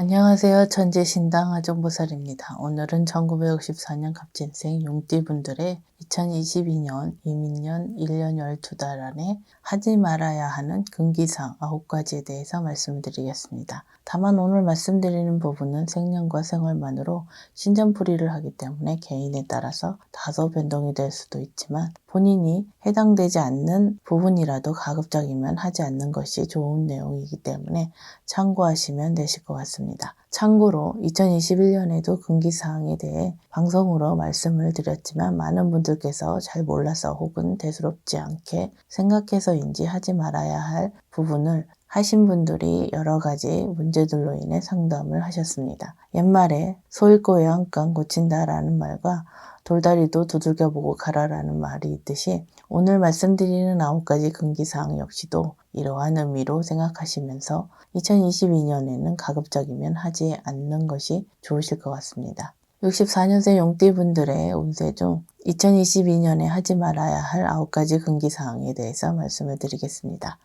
안녕하세요. 천재신당 하정보살입니다. 오늘은 1964년 갑진생 용띠분들의 2022년 이민년 1년 12달 안에 하지 말아야 하는 금기사항 9가지에 대해서 말씀을 드리겠습니다. 다만 오늘 말씀드리는 부분은 생년과 생활만으로 신전풀이를 하기 때문에 개인에 따라서 다소 변동이 될 수도 있지만 본인이 해당되지 않는 부분이라도 가급적이면 하지 않는 것이 좋은 내용이기 때문에 참고하시면 되실 것 같습니다. 참고로 2021년에도 금기사항에 대해 방송으로 말씀을 드렸지만 많은 분들께서 잘 몰라서 혹은 대수롭지 않게 생각해서인지 하지 말아야 할 부분을 하신 분들이 여러 가지 문제들로 인해 상담을 하셨습니다. 옛말에 소 잃고 외양간 고친다라는 말과 돌다리도 두들겨보고 가라라는 말이 있듯이 오늘 말씀드리는 9가지 금기사항 역시도 이러한 의미로 생각하시면서 2022년에는 가급적이면 하지 않는 것이 좋으실 것 같습니다. 64년생 용띠분들의 운세 중 2022년에 하지 말아야 할 9가지 금기사항에 대해서 말씀을 드리겠습니다.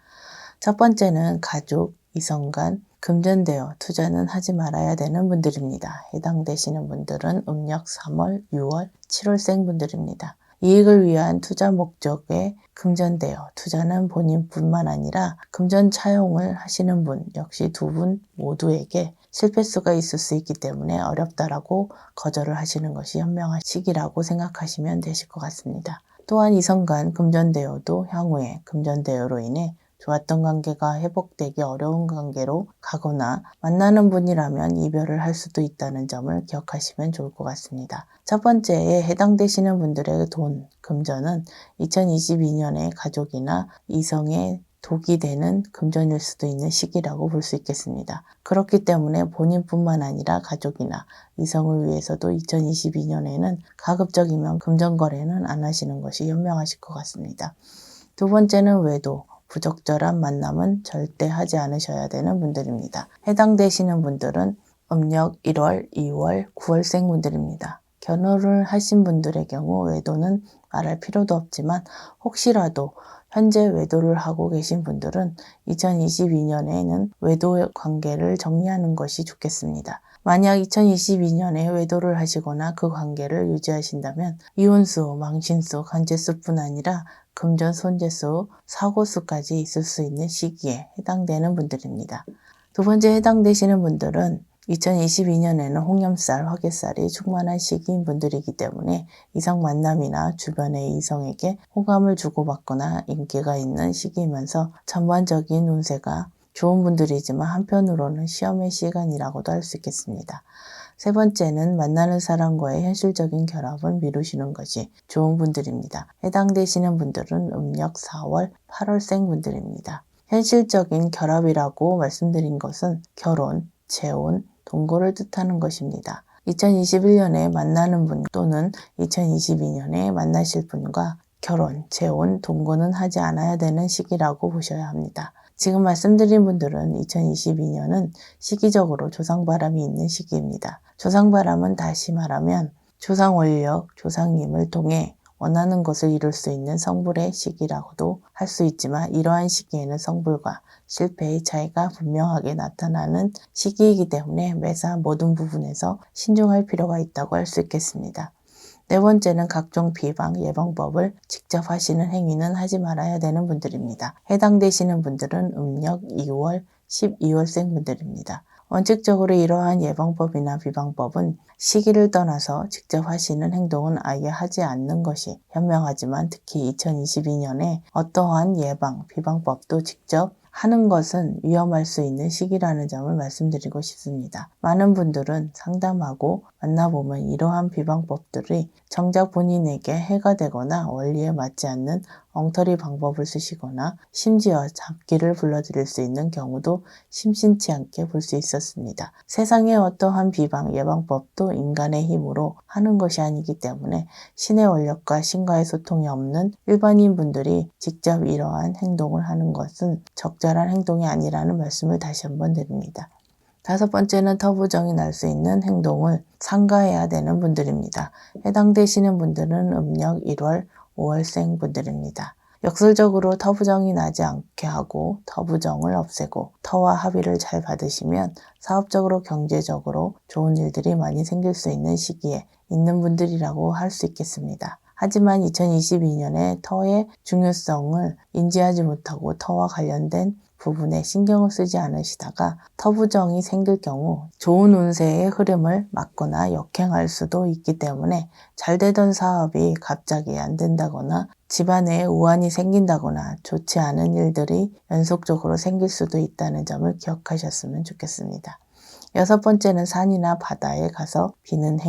첫 번째는 가족, 이성간, 금전대여, 투자는 하지 말아야 되는 분들입니다. 해당되시는 분들은 음력 3월, 6월, 7월생 분들입니다. 이익을 위한 투자 목적의 금전대여, 투자는 본인뿐만 아니라 금전 차용을 하시는 분 역시 두 분 모두에게 실패수가 있을 수 있기 때문에 어렵다라고 거절을 하시는 것이 현명한 시기라고 생각하시면 되실 것 같습니다. 또한 이성간 금전대여도 향후에 금전대여로 인해 좋았던 관계가 회복되기 어려운 관계로 가거나 만나는 분이라면 이별을 할 수도 있다는 점을 기억하시면 좋을 것 같습니다. 첫 번째에 해당되시는 분들의 돈, 금전은 2022년에 가족이나 이성의 독이 되는 금전일 수도 있는 시기라고 볼 수 있겠습니다. 그렇기 때문에 본인뿐만 아니라 가족이나 이성을 위해서도 2022년에는 가급적이면 금전 거래는 안 하시는 것이 현명하실 것 같습니다. 두 번째는 외도. 부적절한 만남은 절대 하지 않으셔야 되는 분들입니다. 해당되시는 분들은 음력 1월, 2월, 9월생 분들입니다. 결혼을 하신 분들의 경우 외도는 말할 필요도 없지만 혹시라도 현재 외도를 하고 계신 분들은 2022년에는 외도 관계를 정리하는 것이 좋겠습니다. 만약 2022년에 외도를 하시거나 그 관계를 유지하신다면 이혼수, 망신수, 간제수뿐 아니라 금전 손재수, 사고수까지 있을 수 있는 시기에 해당되는 분들입니다. 두 번째 해당되시는 분들은 2022년에는 홍염살, 화개살이 충만한 시기인 분들이기 때문에 이성 만남이나 주변의 이성에게 호감을 주고받거나 인기가 있는 시기이면서 전반적인 운세가 좋은 분들이지만 한편으로는 시험의 시간이라고도 할 수 있겠습니다. 세 번째는 만나는 사람과의 현실적인 결합은 미루시는 것이 좋은 분들입니다. 해당되시는 분들은 음력 4월, 8월생 분들입니다. 현실적인 결합이라고 말씀드린 것은 결혼, 재혼, 동거를 뜻하는 것입니다. 2021년에 만나는 분 또는 2022년에 만나실 분과 결혼, 재혼, 동거는 하지 않아야 되는 시기라고 보셔야 합니다. 지금 말씀드린 분들은 2022년은 시기적으로 조상바람이 있는 시기입니다. 조상바람은 다시 말하면 조상원력, 조상님을 통해 원하는 것을 이룰 수 있는 성불의 시기라고도 할 수 있지만 이러한 시기에는 성불과 실패의 차이가 분명하게 나타나는 시기이기 때문에 매사 모든 부분에서 신중할 필요가 있다고 할 수 있겠습니다. 네 번째는 각종 비방, 예방법을 직접 하시는 행위는 하지 말아야 되는 분들입니다. 해당되시는 분들은 음력 2월, 12월생 분들입니다. 원칙적으로 이러한 예방법이나 비방법은 시기를 떠나서 직접 하시는 행동은 아예 하지 않는 것이 현명하지만 특히 2022년에 어떠한 예방, 비방법도 직접 하는 것은 위험할 수 있는 시기라는 점을 말씀드리고 싶습니다. 많은 분들은 상담하고 만나보면 이러한 비방법들이 정작 본인에게 해가 되거나 원리에 맞지 않는 엉터리 방법을 쓰시거나 심지어 잡기를 불러들일 수 있는 경우도 심심치 않게 볼 수 있었습니다. 세상의 어떠한 비방, 예방법도 인간의 힘으로 하는 것이 아니기 때문에 신의 원력과 신과의 소통이 없는 일반인 분들이 직접 이러한 행동을 하는 것은 적절한 행동이 아니라는 말씀을 다시 한번 드립니다. 다섯 번째는 터부정이 날 수 있는 행동을 삼가해야 되는 분들입니다. 해당되시는 분들은 음력 1월, 5월생 분들입니다. 역설적으로 터부정이 나지 않게 하고 터부정을 없애고 터와 합의를 잘 받으시면 사업적으로 경제적으로 좋은 일들이 많이 생길 수 있는 시기에 있는 분들이라고 할 수 있겠습니다. 하지만 2022년에 터의 중요성을 인지하지 못하고 터와 관련된 부분에 신경을 쓰지 않으시다가 터부정이 생길 경우 좋은 운세의 흐름을 막거나 역행할 수도 있기 때문에 잘 되던 사업이 갑자기 안 된다거나 집안에 우환이 생긴다거나 좋지 않은 일들이 연속적으로 생길 수도 있다는 점을 기억하셨으면 좋겠습니다. 6번째는 산이나 바다에 가서 비는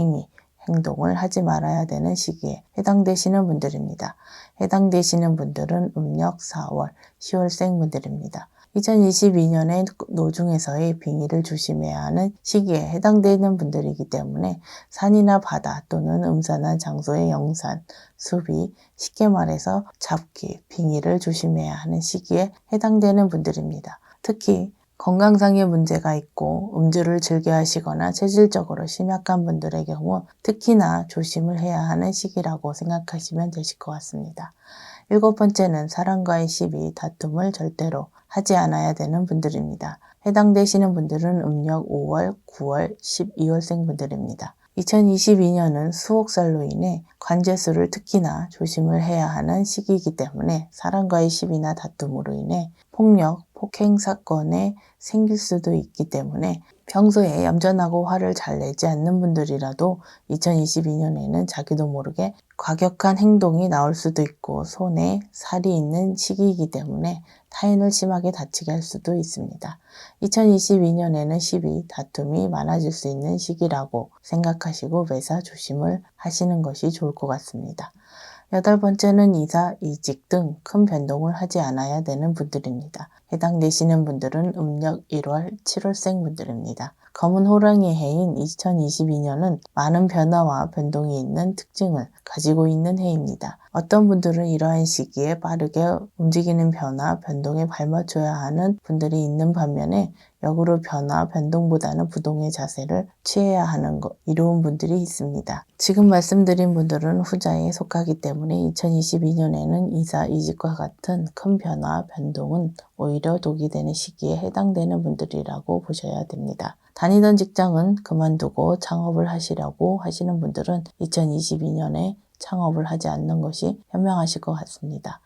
행동을 하지 말아야 되는 시기에 해당되시는 분들입니다. 해당되시는 분들은 음력 4월, 10월생 분들입니다. 2022년에 노중에서의 빙의를 조심해야 하는 시기에 해당되는 분들이기 때문에 산이나 바다 또는 음산한 장소의 영산, 수비, 쉽게 말해서 잡기, 빙의를 조심해야 하는 시기에 해당되는 분들입니다. 특히 건강상의 문제가 있고 음주를 즐겨 하시거나 체질적으로 심약한 분들의 경우 특히나 조심을 해야 하는 시기라고 생각하시면 되실 것 같습니다. 7번째는 사람과의 시비, 다툼을 절대로 하지 않아야 되는 분들입니다. 해당되시는 분들은 음력 5월, 9월, 12월생 분들입니다. 2022년은 수옥살로 인해 관제수를 특히나 조심을 해야 하는 시기이기 때문에 사람과의 시비나 다툼으로 인해 폭력, 폭행 사건에 생길 수도 있기 때문에 평소에 얌전하고 화를 잘 내지 않는 분들이라도 2022년에는 자기도 모르게 과격한 행동이 나올 수도 있고 손에 살이 있는 시기이기 때문에 타인을 심하게 다치게 할 수도 있습니다. 2022년에는 시비, 다툼이 많아질 수 있는 시기라고 생각하시고 매사 조심을 하시는 것이 좋을 것 같습니다. 8번째는 이사, 이직 등 큰 변동을 하지 않아야 되는 분들입니다. 해당되시는 분들은 음력 1월, 7월생 분들입니다. 검은 호랑이 해인 2022년은 많은 변화와 변동이 있는 특징을 가지고 있는 해입니다. 어떤 분들은 이러한 시기에 빠르게 움직이는 변화, 변동에 발맞춰야 하는 분들이 있는 반면에 역으로 변화, 변동보다는 부동의 자세를 취해야 하는 이로운 분들이 있습니다. 지금 말씀드린 분들은 후자에 속하기 때문에 2022년에는 이사, 이직과 같은 큰 변화, 변동은 오히려 독이 되는 시기에 해당되는 분들이라고 보셔야 됩니다. 다니던 직장은 그만두고 창업을 하시려고 하시는 분들은 2022년에 창업을 하지 않는 것이 현명하실 것 같습니다.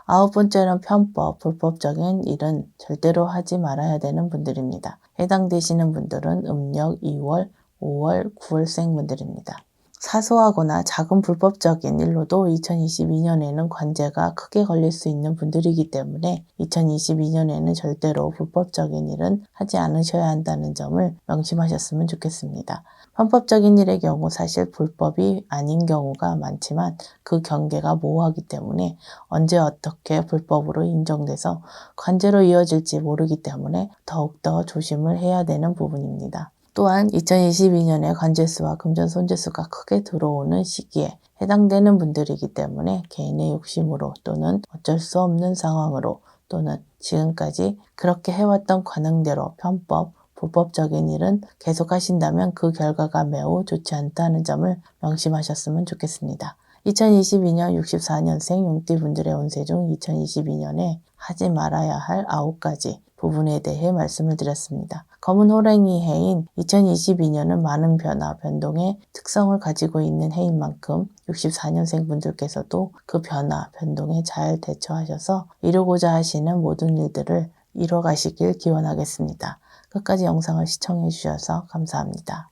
9번째는 편법, 불법적인 일은 절대로 하지 말아야 되는 분들입니다. 해당되시는 분들은 음력 2월, 5월, 9월생 분들입니다. 사소하거나 작은 불법적인 일로도 2022년에는 관제가 크게 걸릴 수 있는 분들이기 때문에 2022년에는 절대로 불법적인 일은 하지 않으셔야 한다는 점을 명심하셨으면 좋겠습니다. 편법적인 일의 경우 사실 불법이 아닌 경우가 많지만 그 경계가 모호하기 때문에 언제 어떻게 불법으로 인정돼서 관제로 이어질지 모르기 때문에 더욱더 조심을 해야 되는 부분입니다. 또한 2022년에 관제수와 금전 손재수가 크게 들어오는 시기에 해당되는 분들이기 때문에 개인의 욕심으로 또는 어쩔 수 없는 상황으로 또는 지금까지 그렇게 해왔던 관행대로 편법, 불법적인 일은 계속하신다면 그 결과가 매우 좋지 않다는 점을 명심하셨으면 좋겠습니다. 2022년 64년생 용띠분들의 운세 중 2022년에 하지 말아야 할 9가지 부분에 대해 말씀을 드렸습니다. 검은 호랑이 해인 2022년은 많은 변화, 변동의 특성을 가지고 있는 해인 만큼 64년생 분들께서도 그 변화, 변동에 잘 대처하셔서 이루고자 하시는 모든 일들을 이뤄가시길 기원하겠습니다. 끝까지 영상을 시청해 주셔서 감사합니다.